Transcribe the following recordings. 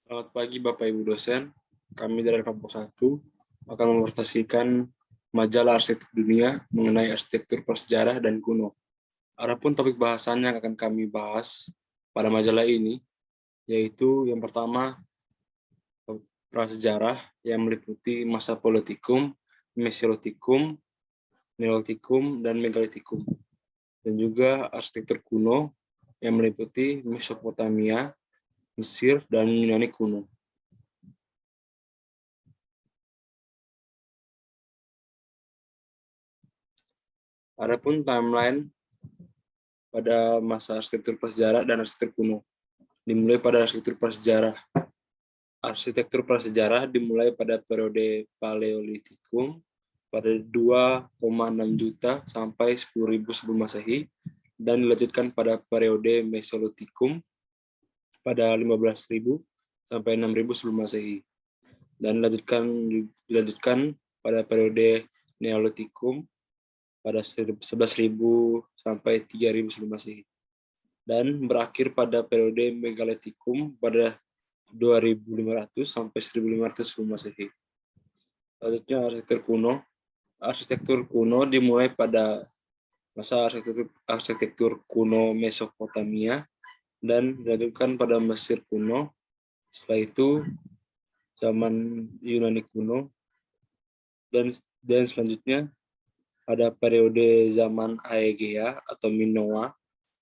Selamat pagi Bapak Ibu dosen. Kami dari kelompok 1 akan mempresentasikan majalah arsitektur dunia mengenai arsitektur prasejarah dan kuno. Adapun topik bahasan yang akan kami bahas pada majalah ini yaitu yang pertama prasejarah yang meliputi masa Paleolitikum, Mesolitikum, Neolitikum, dan Megalitikum. Dan juga arsitektur kuno yang meliputi Mesopotamia, Mesir, dan Yunani kuno. Adapun timeline pada masa arsitektur prasejarah dan arsitektur kuno. Dimulai pada arsitektur prasejarah. Arsitektur prasejarah dimulai pada periode Paleolitikum pada 2,6 juta sampai 10.000 sebelum Masehi dan dilanjutkan pada periode Mesolitikum pada 15.000 sampai 6.000 sebelum Masehi dan dilanjutkan pada periode Neolitikum pada 11.000 sampai 3.000 sebelum Masehi dan berakhir pada periode Megalitikum pada 2.500 sampai 1.500 sebelum Masehi. Selanjutnya arsitektur kuno. Arsitektur kuno dimulai pada masa arsitektur kuno Mesopotamia dan dilanjutkan pada Mesir kuno. Setelah itu zaman Yunani kuno dan selanjutnya pada periode zaman Aegea atau Minoa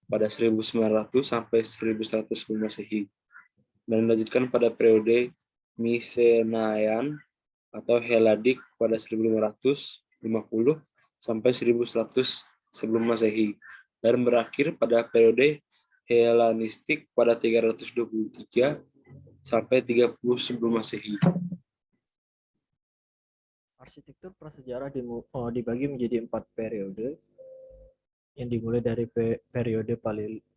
pada 1900 sampai 1100 sebelum Masehi dan dilanjutkan pada periode Micenaean atau Heladik pada 1550 sampai 1100 sebelum Masehi dan berakhir pada periode Helenistik pada 323 sampai 30 sebelum Masehi. Arsitektur prasejarah dibagi menjadi 4 periode yang dimulai dari periode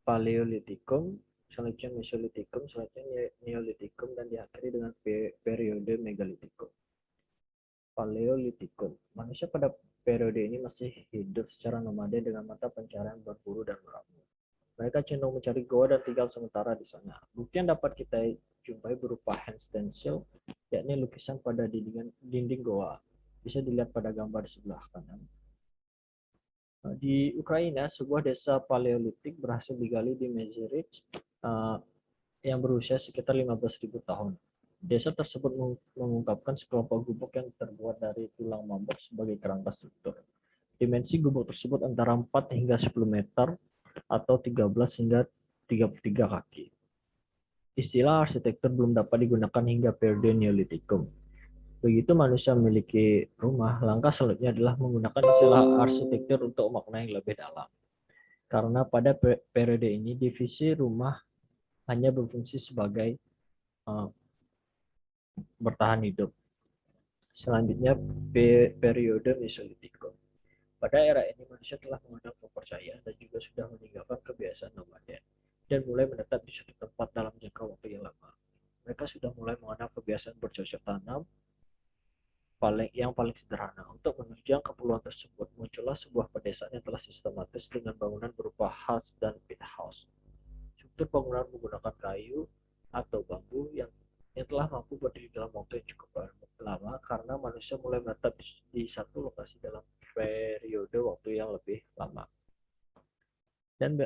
Paleolitikum, selanjutnya Mesolitikum, selanjutnya Neolitikum, dan diakhiri dengan periode Megalitikum. Paleolitikum. Manusia pada periode ini masih hidup secara nomaden dengan mata pencarian berburu dan meramu. Mereka cenderung mencari goa dan tinggal sementara di sana. Bukti yang dapat kita jumpai berupa hand stencil, yakni lukisan pada dinding goa. Bisa dilihat pada gambar di sebelah kanan. Di Ukraina, sebuah desa Paleolitik berhasil digali di Mezirich yang berusia sekitar 15.000 tahun. Desa tersebut mengungkapkan sekelompok gubuk yang terbuat dari tulang mamut sebagai kerangka struktur. Dimensi gubuk tersebut antara 4 hingga 10 meter atau 13 hingga 33 kaki. Istilah arsitektur belum dapat digunakan hingga periode Neolitikum. Begitu manusia memiliki rumah, langkah selanjutnya adalah menggunakan istilah arsitektur untuk makna yang lebih dalam. Karena pada periode ini divisi rumah hanya berfungsi sebagai bertahan hidup. Selanjutnya periode Mesolitikum. Pada era ini manusia telah mengenal kepercayaan dan juga sudah meninggalkan kebiasaan nomaden dan mulai menetap di suatu tempat dalam jangka waktu yang lama. Mereka sudah mulai mengenal kebiasaan bercocok tanam yang paling sederhana. Untuk menunjang keperluan tersebut, muncullah sebuah pedesaan yang telah sistematis dengan bangunan berupa huts dan pit house. Struktur bangunan menggunakan kayu atau bambu yang telah mampu berdiri dalam waktu yang cukup lama karena manusia mulai menetap di satu lokasi dalam periode waktu yang lebih lama. Dan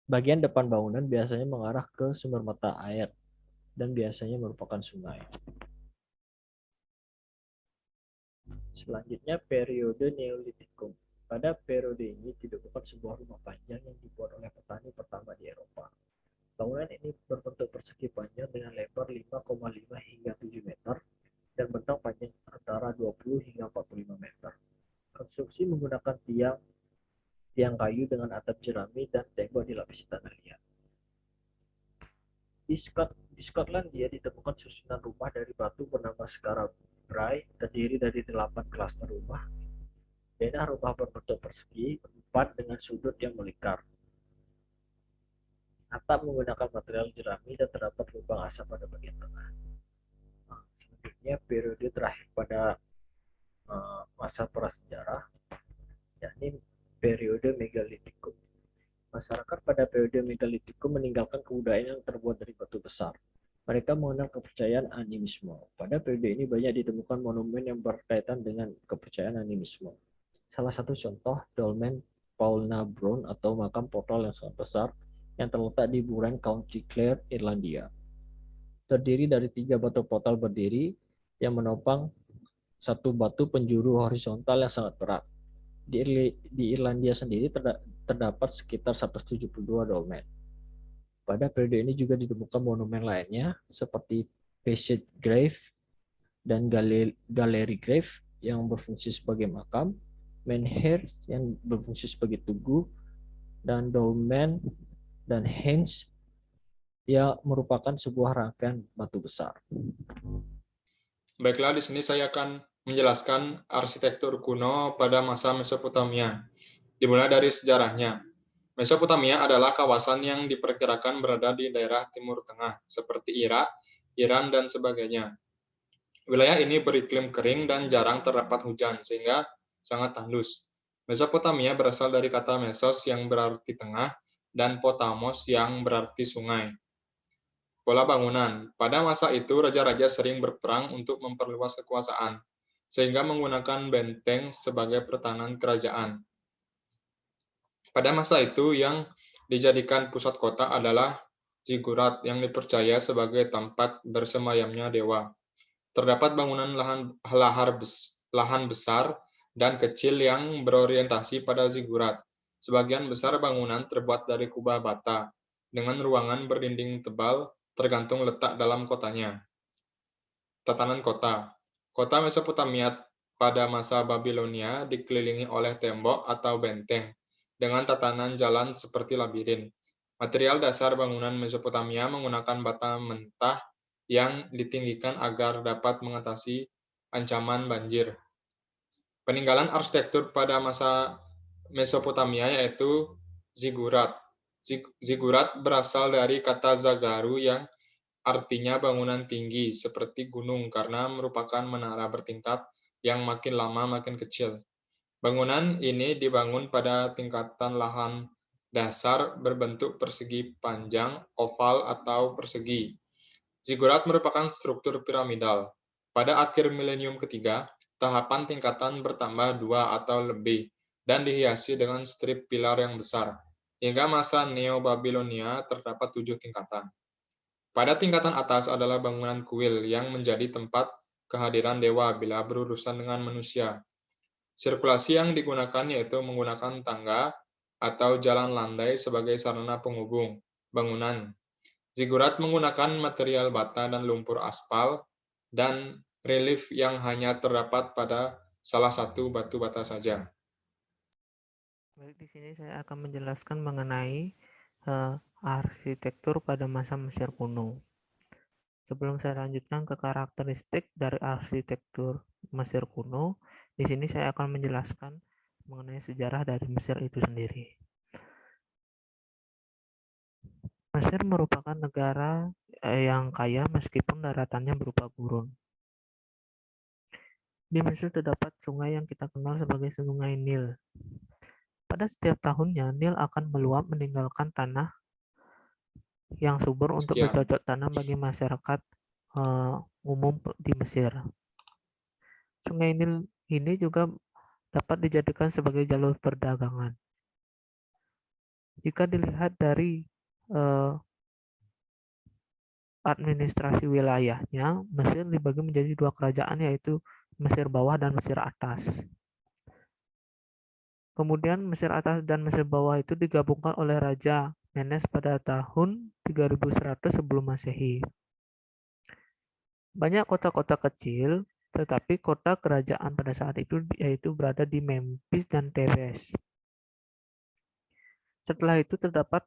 bagian depan bangunan biasanya mengarah ke sumber mata air dan biasanya merupakan sungai. Selanjutnya periode Neolitikum. Pada periode ini ditemukan sebuah rumah panjang yang dibuat oleh petani pertama di Eropa. Bangunan ini berbentuk persegi panjang dengan lebar 5,5 hingga 7 meter dan bentang panjang antara 20 hingga 45 meter. Konstruksi menggunakan tiang kayu dengan atap jerami dan tembok dilapisi tanah liat. Di Skotlandia ditemukan susunan rumah dari batu bernama Scarabrai, terdiri dari 8 klaster rumah. Denah rumah berbentuk persegi, 4 dengan sudut yang melingkar. Atap menggunakan material jerami dan terdapat lubang asap pada bagian tengah. Selanjutnya periode terakhir pada masa prasejarah, yakni periode Megalitikum. Masyarakat pada periode Megalitikum meninggalkan kebudayaan yang terbuat dari batu besar. Mereka mengenal kepercayaan animisme. Pada periode ini banyak ditemukan monumen yang berkaitan dengan kepercayaan animisme. Salah satu contoh dolmen Paulna Brown atau makam portal yang sangat besar yang terletak di Buren County Clare, Irlandia. Terdiri dari 3 batu portal berdiri yang menopang satu batu penjuru horizontal yang sangat berat. Di Irlandia sendiri terdapat sekitar 172 dolmen. Pada periode ini juga ditemukan monumen lainnya seperti Passage Grave dan Gallery Grave yang berfungsi sebagai makam, menhir yang berfungsi sebagai tugu, dan dolmen dan henge yang merupakan sebuah rangkaian batu besar. Baiklah, di sini saya akan menjelaskan arsitektur kuno pada masa Mesopotamia. Dimulai dari sejarahnya. Mesopotamia adalah kawasan yang diperkirakan berada di daerah Timur Tengah, seperti Irak, Iran, dan sebagainya. Wilayah ini beriklim kering dan jarang terdapat hujan, sehingga sangat tandus. Mesopotamia berasal dari kata mesos yang berarti tengah, dan potamos yang berarti sungai. Pola bangunan. Pada masa itu, raja-raja sering berperang untuk memperluas kekuasaan, sehingga menggunakan benteng sebagai pertahanan kerajaan. Pada masa itu, yang dijadikan pusat kota adalah zigurat yang dipercaya sebagai tempat bersemayamnya dewa. Terdapat bangunan lahan besar dan kecil yang berorientasi pada zigurat. Sebagian besar bangunan terbuat dari kubah bata, dengan ruangan berdinding tebal tergantung letak dalam kotanya. Tatanan kota. Kota Mesopotamia pada masa Babilonia dikelilingi oleh tembok atau benteng, dengan tatanan jalan seperti labirin. Material dasar bangunan Mesopotamia menggunakan bata mentah yang ditinggikan agar dapat mengatasi ancaman banjir. Peninggalan arsitektur pada masa Mesopotamia yaitu zigurat. Zigurat berasal dari kata zagaru yang artinya bangunan tinggi seperti gunung karena merupakan menara bertingkat yang makin lama makin kecil. Bangunan ini dibangun pada tingkatan lahan dasar berbentuk persegi panjang, oval, atau persegi. Zigurat merupakan struktur piramidal. Pada akhir milenium ketiga, tahapan tingkatan bertambah 2 atau lebih dan dihiasi dengan strip pilar yang besar. Hingga masa Neo-Babilonia terdapat 7 tingkatan. Pada tingkatan atas adalah bangunan kuil yang menjadi tempat kehadiran dewa bila berurusan dengan manusia. Sirkulasi yang digunakan yaitu menggunakan tangga atau jalan landai sebagai sarana penghubung bangunan. Zigurat menggunakan material bata dan lumpur aspal dan relief yang hanya terdapat pada salah satu batu bata saja. Baik, di sini saya akan menjelaskan mengenai arsitektur pada masa Mesir kuno. Sebelum saya lanjutkan ke karakteristik dari arsitektur Mesir kuno, di sini saya akan menjelaskan mengenai sejarah dari Mesir itu sendiri. Mesir merupakan negara yang kaya meskipun daratannya berupa gurun. Di Mesir terdapat sungai yang kita kenal sebagai Sungai Nil. Pada setiap tahunnya, Nil akan meluap meninggalkan tanah yang subur untuk Sekian. bercocok tanam bagi masyarakat umum di Mesir. Sungai Nil ini juga dapat dijadikan sebagai jalur perdagangan. Jika dilihat dari administrasi wilayahnya, Mesir dibagi menjadi 2 kerajaan, yaitu Mesir bawah dan Mesir atas. Kemudian Mesir atas dan Mesir bawah itu digabungkan oleh Raja Menes pada tahun 3100 sebelum Masehi. Banyak kota-kota kecil, tetapi kota kerajaan pada saat itu yaitu berada di Memphis dan Thebes. Setelah itu terdapat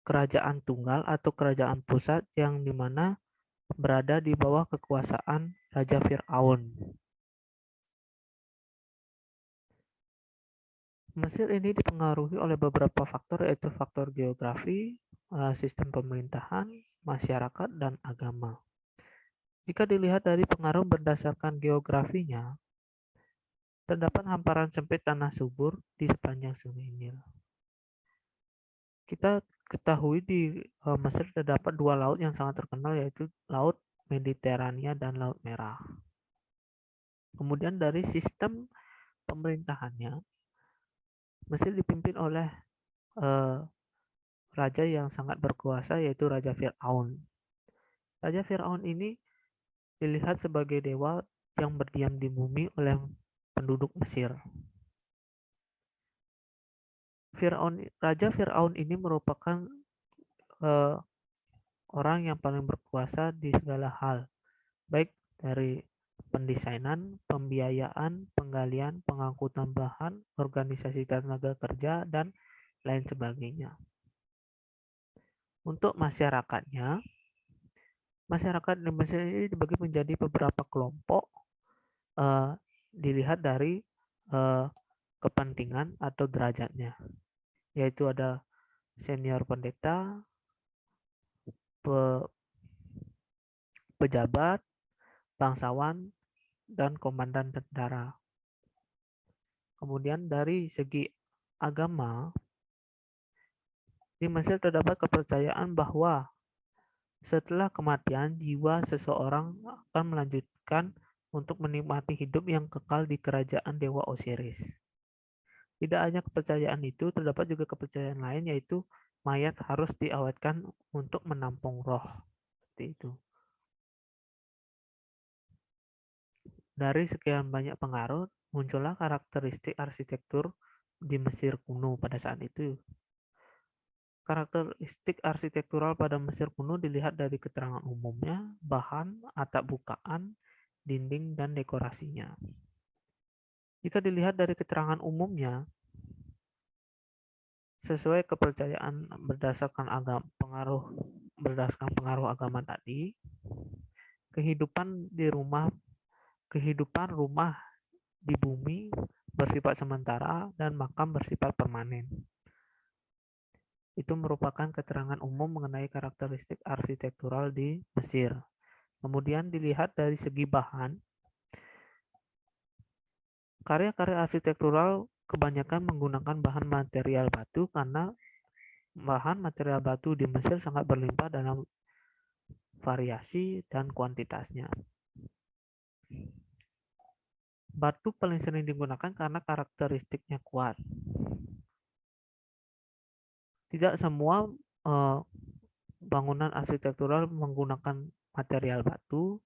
kerajaan tunggal atau kerajaan pusat yang dimana berada di bawah kekuasaan Raja Fir'aun. Mesir ini dipengaruhi oleh beberapa faktor, yaitu faktor geografi, sistem pemerintahan, masyarakat, dan agama. Jika dilihat dari pengaruh berdasarkan geografinya, terdapat hamparan sempit tanah subur di sepanjang Sungai Nil. kita ketahui di Mesir terdapat dua laut yang sangat terkenal, yaitu Laut Mediterania dan Laut Merah. Kemudian dari sistem pemerintahannya, Mesir dipimpin oleh raja yang sangat berkuasa, yaitu Raja Fir'aun. Raja Fir'aun ini dilihat sebagai dewa yang berdiam di bumi oleh penduduk Mesir. Raja Fir'aun ini merupakan orang yang paling berkuasa di segala hal, baik dari pendesainan, pembiayaan, penggalian, pengangkutan bahan, organisasi tenaga kerja, dan lain sebagainya. Untuk masyarakatnya, masyarakat di Mesir ini dibagi menjadi beberapa kelompok, dilihat dari kepentingan atau derajatnya, yaitu ada senior pendeta, pejabat, bangsawan, dan komandan tentara. Kemudian dari segi agama, di Mesir terdapat kepercayaan bahwa setelah kematian, jiwa seseorang akan melanjutkan untuk menikmati hidup yang kekal di kerajaan Dewa Osiris. Tidak hanya kepercayaan itu, terdapat juga kepercayaan lain, yaitu mayat harus diawetkan untuk menampung roh. Seperti itu. Dari sekian banyak pengaruh, muncullah karakteristik arsitektur di Mesir kuno pada saat itu. Karakteristik arsitektural pada Mesir kuno dilihat dari keterangan umumnya, bahan, atap bukaan, dinding, dan dekorasinya. Jika dilihat dari keterangan umumnya, sesuai kepercayaan berdasarkan pengaruh agama tadi, kehidupan rumah di bumi bersifat sementara dan makam bersifat permanen. Itu merupakan keterangan umum mengenai karakteristik arsitektural di Mesir. Kemudian dilihat dari segi bahan, karya-karya arsitektural kebanyakan menggunakan bahan material batu karena bahan material batu di Mesir sangat berlimpah dalam variasi dan kuantitasnya. Batu paling sering digunakan karena karakteristiknya kuat. Tidak semua bangunan arsitektural menggunakan material batu,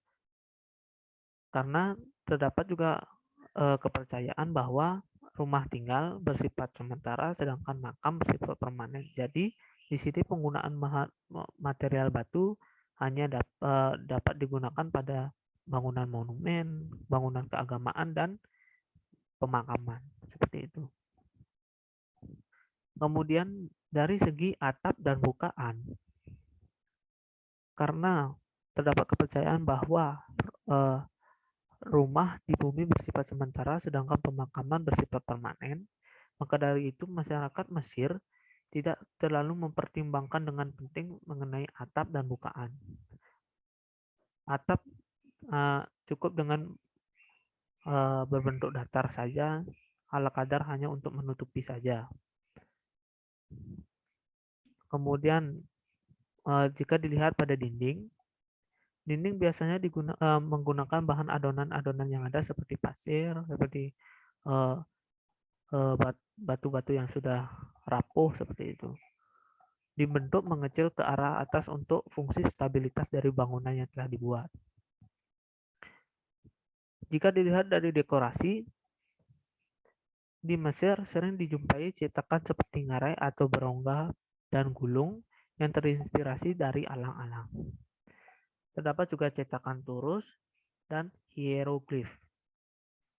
karena terdapat juga kepercayaan bahwa rumah tinggal bersifat sementara sedangkan makam bersifat permanen. Jadi di sini penggunaan material batu hanya dapat digunakan pada bangunan monumen, bangunan keagamaan, dan pemakaman. Seperti itu. Kemudian dari segi atap dan bukaan, karena terdapat kepercayaan bahwa rumah di bumi bersifat sementara sedangkan pemakaman bersifat permanen, maka dari itu masyarakat Mesir tidak terlalu mempertimbangkan dengan penting mengenai atap dan bukaan. Atap cukup dengan berbentuk datar saja, ala kadar hanya untuk menutupi saja. Kemudian jika dilihat pada dinding biasanya menggunakan bahan adonan-adonan yang ada seperti pasir, seperti batu-batu yang sudah rapuh seperti itu. Dibentuk mengecil ke arah atas untuk fungsi stabilitas dari bangunan yang telah dibuat. Jika dilihat dari dekorasi, di Mesir sering dijumpai cetakan seperti ngarai atau berongga dan gulung yang terinspirasi dari alang-alang. Terdapat juga cetakan turus dan hieroglif.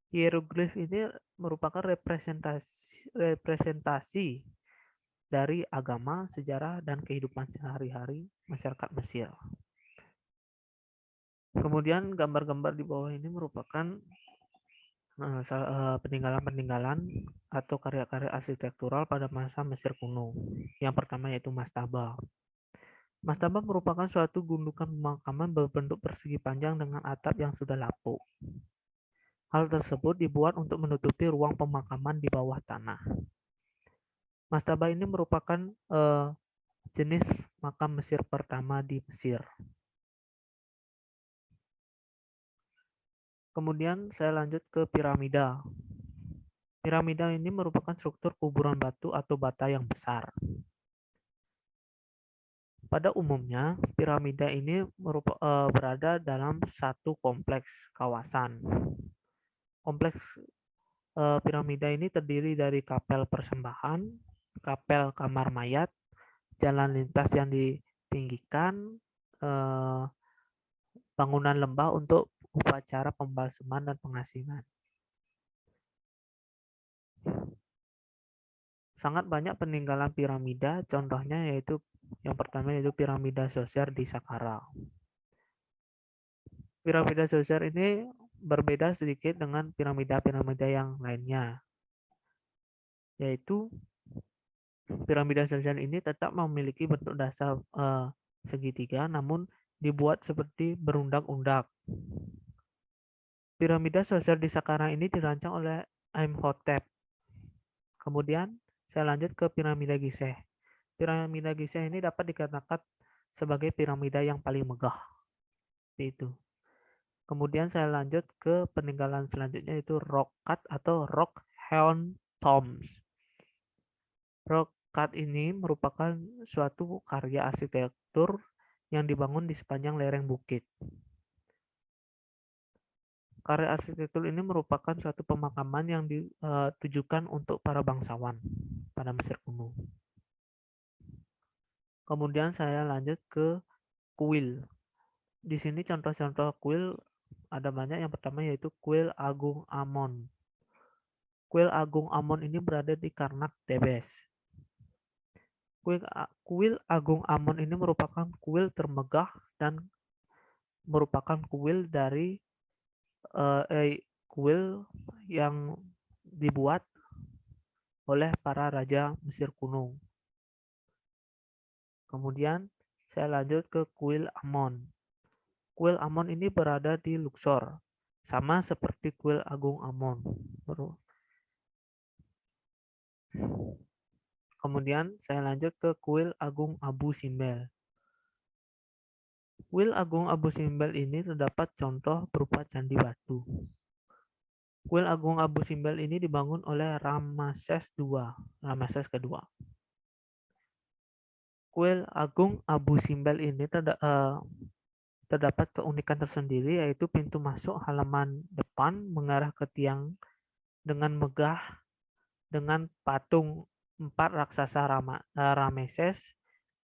Hieroglif ini merupakan representasi dari agama, sejarah, dan kehidupan sehari-hari masyarakat Mesir. Kemudian gambar-gambar di bawah ini merupakan peninggalan-peninggalan atau karya-karya arsitektural pada masa Mesir kuno. Yang pertama yaitu mastaba. Mastaba merupakan suatu gundukan pemakaman berbentuk persegi panjang dengan atap yang sudah lapuk. Hal tersebut dibuat untuk menutupi ruang pemakaman di bawah tanah. Mastaba ini merupakan jenis makam Mesir pertama di Mesir. Kemudian saya lanjut ke piramida. Piramida ini merupakan struktur kuburan batu atau bata yang besar. Pada umumnya, piramida ini berada dalam satu kompleks kawasan. Kompleks piramida ini terdiri dari kapel persembahan, kapel kamar mayat, jalan lintas yang ditinggikan, bangunan lembah untuk upacara pembalseman dan pengasingan. Sangat banyak peninggalan piramida, contohnya yaitu yang pertama yaitu piramida Zoser di Saqqara. Piramida Zoser ini berbeda sedikit dengan piramida-piramida yang lainnya, yaitu piramida Zoser ini tetap memiliki bentuk dasar segitiga, namun dibuat seperti berundak-undak. Piramida Zoser di Saqqara ini dirancang oleh Imhotep. Kemudian saya lanjut ke piramida Gizeh. Piramida Gizeh ini dapat dikatakan sebagai piramida yang paling megah. Itu. Kemudian saya lanjut ke peninggalan selanjutnya yaitu Rock Cut atau Rock Hewn Tombs. Rock Cut ini merupakan suatu karya arsitektur yang dibangun di sepanjang lereng bukit. Karya arsitektur ini merupakan suatu pemakaman yang ditujukan untuk para bangsawan pada Mesir kuno. Kemudian saya lanjut ke kuil. Di sini contoh-contoh kuil ada banyak. Yang pertama yaitu kuil Agung Amon. Kuil Agung Amon ini berada di Karnak, Tebes. Kuil Agung Amon ini merupakan kuil termegah dan merupakan kuil dari kuil yang dibuat oleh para raja Mesir kuno. Kemudian saya lanjut ke kuil Amon. Kuil Amon ini berada di Luxor, sama seperti kuil Agung Amon. Kemudian saya lanjut ke kuil Agung Abu Simbel. Kuil Agung Abu Simbel ini terdapat contoh berupa candi batu. Kuil Agung Abu Simbel ini dibangun oleh Ramses kedua. Kuil Agung Abu Simbel ini terdapat keunikan tersendiri, yaitu pintu masuk halaman depan mengarah ke tiang dengan megah dengan patung 4 raksasa Rameses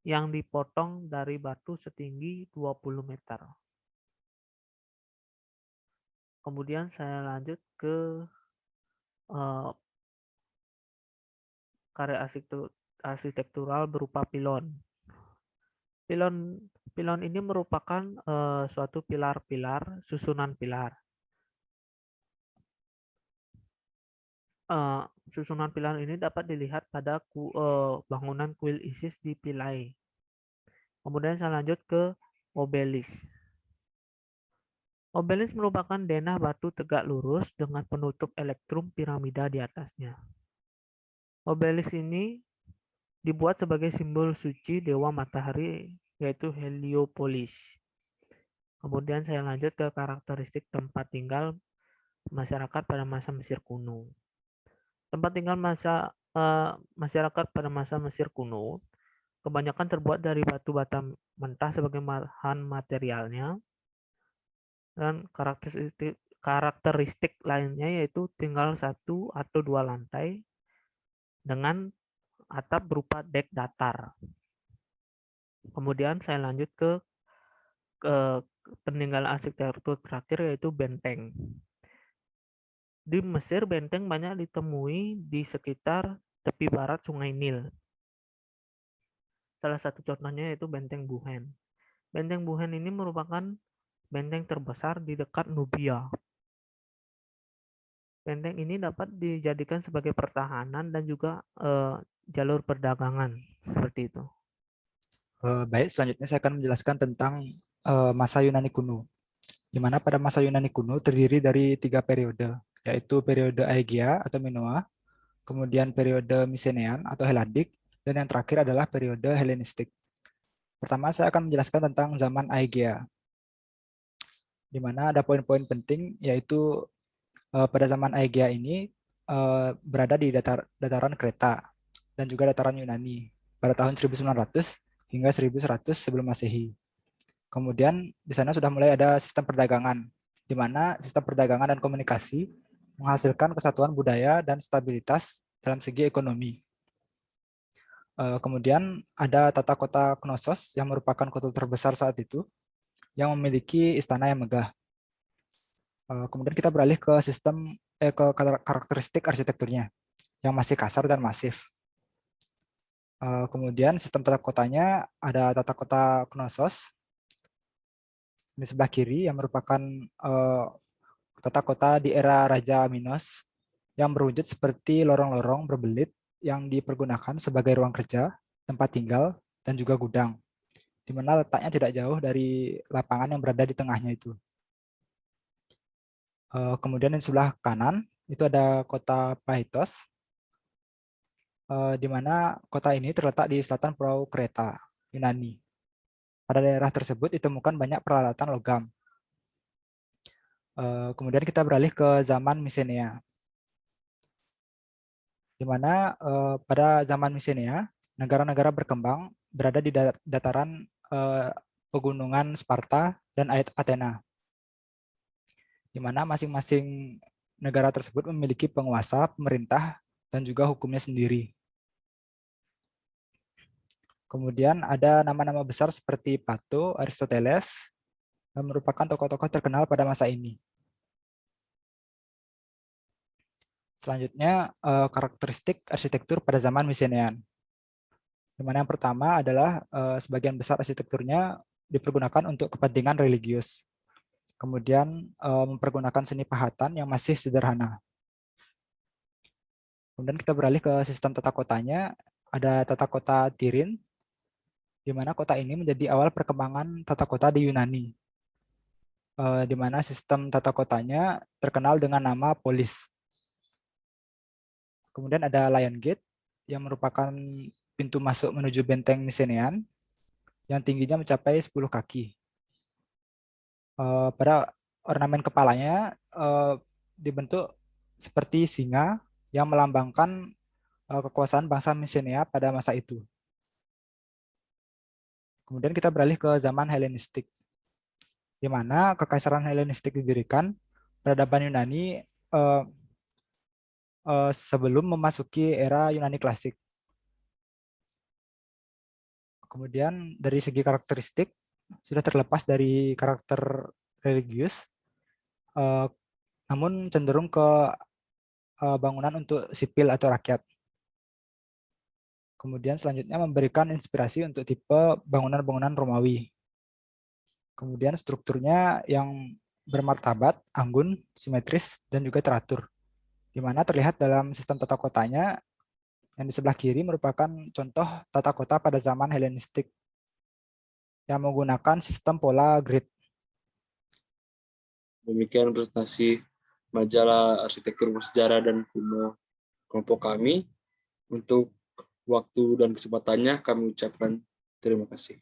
yang dipotong dari batu setinggi 20 meter. Kemudian saya lanjut ke karya arsitektural berupa pilon. Pilon ini merupakan suatu pilar-pilar, susunan pilar. Susunan pilar ini dapat dilihat pada bangunan kuil Isis di Philae. Kemudian saya lanjut ke obelisk. Obelisk merupakan denah batu tegak lurus dengan penutup elektrum piramida di atasnya. Obelisk ini dibuat sebagai simbol suci dewa matahari, yaitu Heliopolis. Kemudian saya lanjut ke karakteristik tempat tinggal masyarakat pada masa Mesir kuno. Tempat tinggal masyarakat pada masa Mesir kuno kebanyakan terbuat dari batu bata mentah sebagai bahan materialnya, dan karakteristik lainnya yaitu tinggal 1 atau 2 lantai dengan atap berupa dek datar. Kemudian saya lanjut ke peninggalan arsitektur terakhir yaitu benteng. Di Mesir, benteng banyak ditemui di sekitar tepi barat Sungai Nil. Salah satu contohnya yaitu Benteng Buhen. Benteng Buhen ini merupakan benteng terbesar di dekat Nubia. Benteng ini dapat dijadikan sebagai pertahanan dan juga jalur perdagangan, seperti itu. Baik, selanjutnya saya akan menjelaskan tentang masa Yunani kuno, di mana pada masa Yunani kuno terdiri dari 3 periode, yaitu periode Aegia atau Minoa, kemudian periode Misenean atau Heladik, dan yang terakhir adalah periode Helenistik. Pertama, saya akan menjelaskan tentang zaman Aegea, di mana ada poin-poin penting, yaitu pada zaman Aegea ini berada di dataran Kreta dan juga dataran Yunani pada tahun 1900 hingga 1100 sebelum Masehi. Kemudian di sana sudah mulai ada sistem perdagangan, di mana sistem perdagangan dan komunikasi menghasilkan kesatuan budaya dan stabilitas dalam segi ekonomi. Kemudian ada tata kota Knossos yang merupakan kota terbesar saat itu, yang memiliki istana yang megah. Kemudian kita beralih ke ke karakteristik arsitekturnya yang masih kasar dan masif. Kemudian sistem tata kotanya ada tata kota Knossos di sebelah kiri yang merupakan tata kota di era Raja Minos yang berwujud seperti lorong-lorong berbelit yang dipergunakan sebagai ruang kerja, tempat tinggal, dan juga gudang, di mana letaknya tidak jauh dari lapangan yang berada di tengahnya itu. Kemudian di sebelah kanan itu ada kota Paitos, di mana kota ini terletak di selatan Pulau Kreta, Yunani. Pada daerah tersebut ditemukan banyak peralatan logam. Kemudian kita beralih ke zaman Misenea, di mana pada zaman Misenea negara-negara berkembang berada di dataran pegunungan Sparta dan Athena, di mana masing-masing negara tersebut memiliki penguasa, pemerintah, dan juga hukumnya sendiri. Kemudian ada nama-nama besar seperti Plato, Aristoteles, yang merupakan tokoh-tokoh terkenal pada masa ini. Selanjutnya, karakteristik arsitektur pada zaman Misenean. Di mana yang pertama adalah sebagian besar arsitekturnya dipergunakan untuk kepentingan religius. Kemudian mempergunakan seni pahatan yang masih sederhana. Kemudian kita beralih ke sistem tata kotanya. Ada tata kota Tirin, di mana kota ini menjadi awal perkembangan tata kota di Yunani, di mana sistem tata kotanya terkenal dengan nama polis. Kemudian ada Lion Gate, yang merupakan pintu masuk menuju benteng Misenean, yang tingginya mencapai 10 kaki. Pada ornamen kepalanya dibentuk seperti singa yang melambangkan kekuasaan bangsa Misenea pada masa itu. Kemudian kita beralih ke zaman Helenistik, di mana kekaisaran Helenistik didirikan. Peradaban Yunani sebelum memasuki era Yunani klasik. Kemudian dari segi karakteristik, sudah terlepas dari karakter religius, namun cenderung ke bangunan untuk sipil atau rakyat. Kemudian selanjutnya memberikan inspirasi untuk tipe bangunan-bangunan Romawi. Kemudian strukturnya yang bermartabat, anggun, simetris, dan juga teratur, di mana terlihat dalam sistem tata kotanya yang di sebelah kiri merupakan contoh tata kota pada zaman Helenistik yang menggunakan sistem pola grid. Demikian presentasi majalah arsitektur bersejarah dan kuno kelompok kami. Untuk waktu dan kesempatannya kami ucapkan terima kasih.